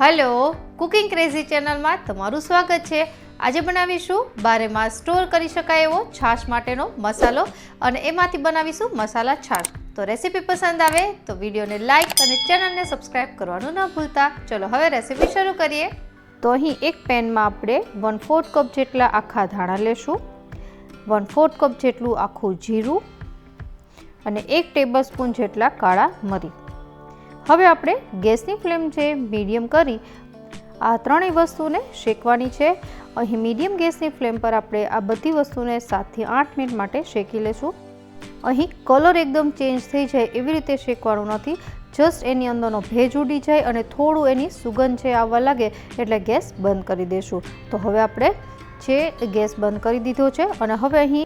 Hello cooking crazy channel में तमारुं स्वागत है। आज बनावीशुं 12 मास स्टोर करी शकाय एवो छाश माटेनो मसालो अने एमांथी बनावीशुं मसाला छाश। तो रेसिपी पसंद आवे तो वीडियो ने लाइक अने चैनल ने सब्सक्राइब करवानुं न भूलता। चलो हवे रेसिपी शुरू करिए। तो अहीं एक पेन में आपणे 1/4 कप जेटला आखा धाणा लेशुं, 1/4 कप जेटलुं आखुं जीरुं अने 1 टेबलस्पून जेटला काळा मरी। हवे आपणे गैसनी फ्लेम जे मीडियम करी आ त्रणेय वस्तुने शेकवानी छे। अहीं मीडियम गैसनी फ्लेम पर आपणे आ बधी वस्तुने 7 થી 8 मिनिट माटे शेकी लेशुं। अहीं कलर एकदम चेन्ज थई जाय एवी रीते शेकवानुं नथी, जस्ट एनी अंदरनो भेज उडी जाय अने थोडुं एनी सुगंध छे आववा लागे एटले गैस बंध करी देशुं। तो हवे आपणे जे गैस बंध करी दीधो छे अने हवे अहीं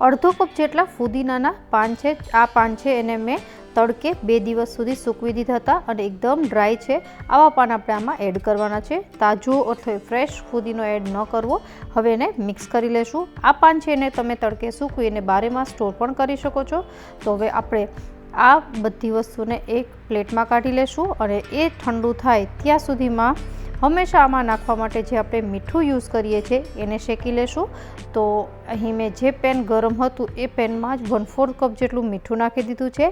अर्धो कप जेटला फुदीनाना पान छे। आ पान छे एने मैं तड़के 2 दिवस सुधी सूकवी दीधा था अने एकदम ड्राय छे। आवा पान आपणे आमां एड करवाना छे। ताजो अथवा फ्रेश फुदीनो एड न करवो। हवे एने मिक्स करी लेशुं। आ पान छे एने तमे तड़के सूकवी अने 12 मास स्टोर पण करी शको छो। तो हवे आपणे आ बधी वस्तुने एक प्लेटमां काढी लेशुं अने ए ठंडू थाय त्यां सुधीमां हमेशा आमां नाखवा माटे जे आपणे मीठुं यूज करीए छीए एने शेकी लेशुं। तो अहीं मैं जे पेन गरम हतुं ए पेनमां ज 1/4 कप जेटलुं मीठुं नाखी दीधुं छे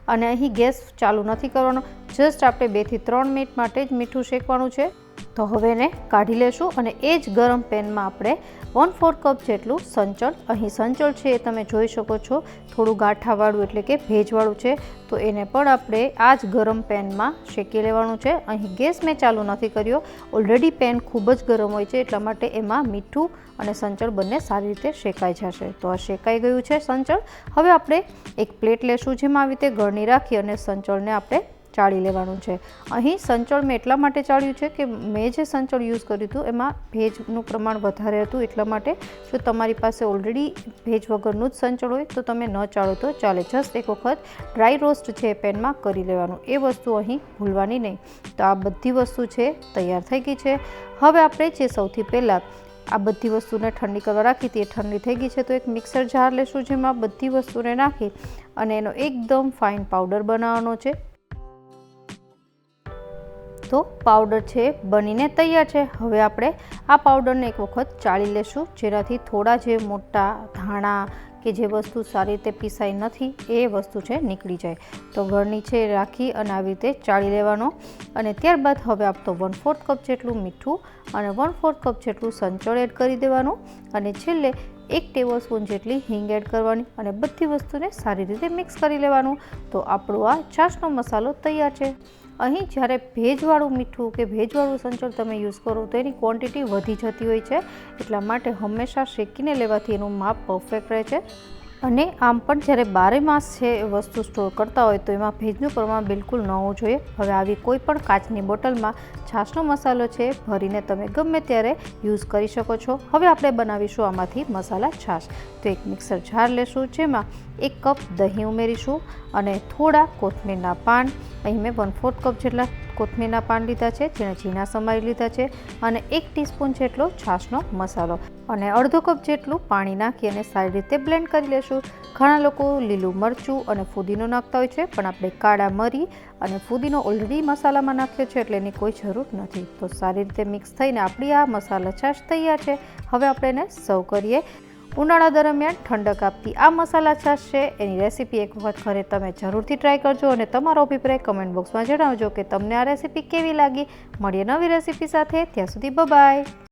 अने अहीं गैस चालू नहीं करवानो, जस्ट आपणे 2 થી 3 मिनिट माटे ज मीठुं शेकवानुं छे। तो हवे एने काढी लेशुं अने ए ज गरम पेनमां आपणे 1/4 कप जेटलुं संचळ, अहीं संचळ छे ए तमे जोई शको छो थोडुं गांठावाळुं एटले के भेजवाळुं छे। तो एने पण आपणे आ ज गरम पेनमां शेकी लेवानुं छे। अहीं गैस मैं चालू नहीं कर्यो, ऑलरेडी पेन खूब ज गरम होय छे एटला माटे एमां मीठुं अने संचळ बंने सारी रीते शेकाई जशे। तो आ शेकाई गयुं छे संचळ। हवे आपणे एक प्लेट लेशुं जेमां आवी रीते गळणी राखी अने संचळने आपणे चाળી लेवानुं छे। अहीं संचळ मैं एटला माटे चाळ्युं छे के मैं जे संचळ यूज कर्युं हतुं एमां भेजनुं प्रमाण वधारे हतुं, एटला माटे जो तमारी पासे ऑलरेडी भेज वगरनुं ज संचळ होय तो तमे न चाळो तो चाले। जस्ट एक वखत ड्राय रोस्ट छे पेनमा करी लेवानुं, ए वस्तु अहीं भूलवानी नहीं। तो आ बधी वस्तु छे तैयार थई गई छे। हवे आपणे जे सौथी पहेला आ बधी वस्तुने ठंडी करवा राखी थी, ठंडी थई गई है। तो एक मिक्सर जार लेशुं जेमां बधी वस्तुने नाखी अने एनो एकदम फाइन पाउडर बनावવાનો छे। तो पाउडर छे बनीने तैयार है। हवे आपणे आ पाउडर ने एक वखत चाળી लेशुं, जेनाथी थोड़ा जे मोटा धाणा के जे वस्तु सारी रीते पीसाई नथी ए वस्तु छे निकળી जाए। तो गळणी छे राखी अने आवी रीते चाળી लेवानो अने त्यारबाद हवे आप तो 1/4 कप जेटलुं मीठुं अने 1/4 कप जेटलुं संचळ एड करी देवानुं अने छेल्ले 1 टेबलस्पून जेटली हींग एड करवानी अने बधी वस्तुने सारी रीते मिक्स करी लेवानुं। तो आपणो आ छाशनो मसालो तैयार छे। अहीं ज्यारे भेजवाळुं मीठुं के भेजवाळुं संचळ तमे यूज करो तो एनी क्वोंटिटी वधी जती होय छे, એટલા માટે હંમેશા શેકીને લેવાથી એનું માપ પરફેક્ટ રહે છે। અને આમ પણ જ્યારે 12 માસ છે વસ્તુ સ્ટોર કરતા હોય તો એમાં ભેજનું પ્રમાણ બિલકુલ ન હોવું જોઈએ। હવે આવી કોઈ પણ કાચની બોટલમાં છાશનો મસાલો છે ભરીને તમે ગમે ત્યારે યુઝ કરી શકો છો। હવે આપણે બનાવીશું આમાંથી મસાલા છાશ। તો એક મિક્સર જાર લેશું જેમાં 1 કપ દહીં ઉમેરીશું અને થોડા કોથમીરના પાન, અહીં મેં 1/4 કપ જેટલા કોથમીરના પાન લીધા છે જેને ઝીણા સમારી લીધા છે અને 1 ટીસ્પૂન જેટલો છાશનો મસાલો અને અડધો કપ જેટલું પાણી નાખી અને સારી રીતે બ્લેન્ડ કરી લેશું। ઘણા લોકો લીલું મરચું અને ફુદીનો નાખતા હોય છે, પણ આપણે કાળા મરી અને ફુદીનો ઓલરેડી મસાલામાં નાખ્યો છે એટલે એની કોઈ જરૂર નથી। તો સારી રીતે મિક્સ થઈને આપણી આ મસાલા છાશ તૈયાર છે। હવે આપણે એને સર્વ કરીએ। ઉનાળા દરમિયાન ઠંડક આપતી આ મસાલા છાશ છે એની રેસીપી એક વખત ઘરે તમે જરૂરથી ટ્રાય કરજો અને તમારો અભિપ્રાય કમેન્ટ બોક્સમાં જણાવજો કે તમને આ રેસીપી કેવી લાગી। મળીએ નવી રેસીપી સાથે, ત્યાં સુધી બાય બાય।